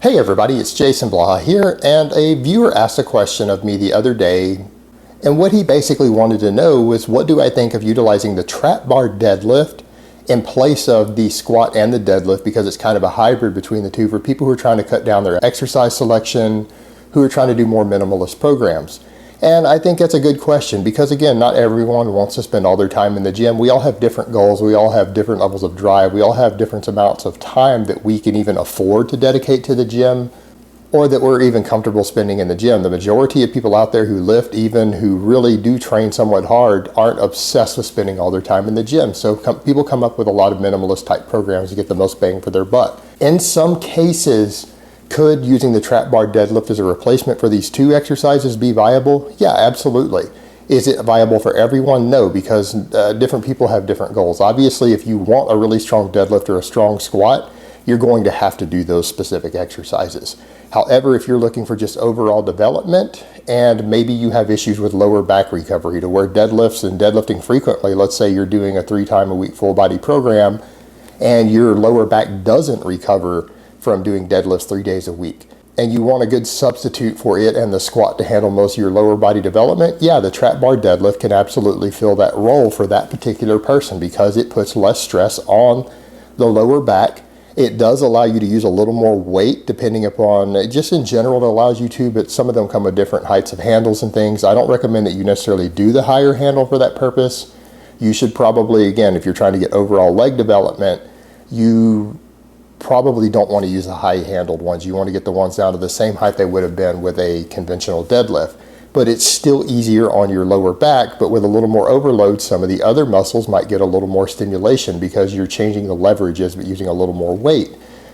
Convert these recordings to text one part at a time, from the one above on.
Hey everybody, it's Jason Blaha here, and a viewer asked a question of me the other day, and what he basically wanted to know was what do I think of utilizing the trap bar deadlift in place of the squat and the deadlift, because it's kind of a hybrid between the two for people who are trying to cut down their exercise selection, who are trying to do more minimalist programs. And I think that's a good question because, again, not everyone wants to spend all their time in the gym. We all have different goals. We all have different levels of drive. We all have different amounts of time that we can even afford to dedicate to the gym, or that we're even comfortable spending in the gym. The majority of people out there who lift, even who really do train somewhat hard, aren't obsessed with spending all their time in the gym. So people come up with a lot of minimalist type programs to get the most bang for their buck. In some cases, could using the trap bar deadlift as a replacement for these two exercises be viable? Yeah, absolutely. Is it viable for everyone? No, because different people have different goals. Obviously, if you want a really strong deadlift or a strong squat, you're going to have to do those specific exercises. However, if you're looking for just overall development and maybe you have issues with lower back recovery to where deadlifts and deadlifting frequently, let's say you're doing a 3-time-a-week full body program and your lower back doesn't recover from doing deadlifts 3 days a week, and you want a good substitute for it and the squat to handle most of your lower body development, yeah, the trap bar deadlift can absolutely fill that role for that particular person because it puts less stress on the lower back. It does allow you to use a little more weight depending upon, just in general it allows you to, but some of them come with different heights of handles and things. I don't recommend that you necessarily do the higher handle for that purpose. You should probably, again, if you're trying to get overall leg development, you probably don't want to use the high handled ones. You want to get the ones down to the same height they would have been with a conventional deadlift. But it's still easier on your lower back, but with a little more overload, some of the other muscles might get a little more stimulation because you're changing the leverages but using a little more weight.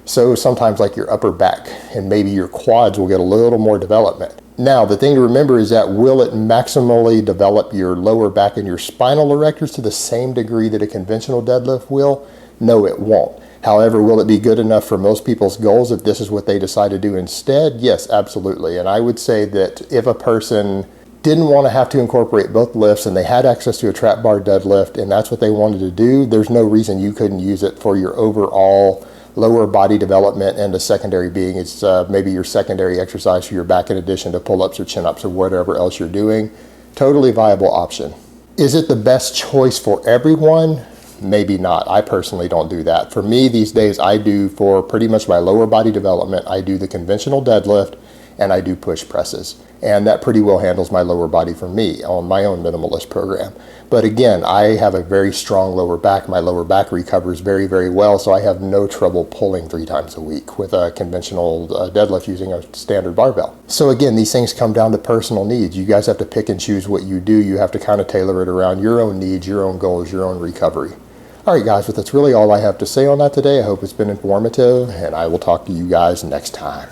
So sometimes like your upper back and maybe your quads will get a little more development. Now, the thing to remember is that will it maximally develop your lower back and your spinal erectors to the same degree that a conventional deadlift will? No, it won't. However, will it be good enough for most people's goals if this is what they decide to do instead? Yes, absolutely. And I would say that if a person didn't want to have to incorporate both lifts and they had access to a trap bar deadlift and that's what they wanted to do, there's no reason you couldn't use it for your overall lower body development, and the secondary being it's maybe your secondary exercise for your back in addition to pull-ups or chin-ups or whatever else you're doing. Totally viable option. Is it the best choice for everyone? Maybe not. I personally don't do that. For me these days, I do, for pretty much my lower body development, I do the conventional deadlift and I do push presses. And that pretty well handles my lower body for me on my own minimalist program. But again, I have a very strong lower back. My lower back recovers very, very well, so I have no trouble pulling 3 times a week with a conventional deadlift using a standard barbell. So again, these things come down to personal needs. You guys have to pick and choose what you do. You have to kind of tailor it around your own needs, your own goals, your own recovery. All right, guys, but that's really all I have to say on that today. I hope it's been informative, and I will talk to you guys next time.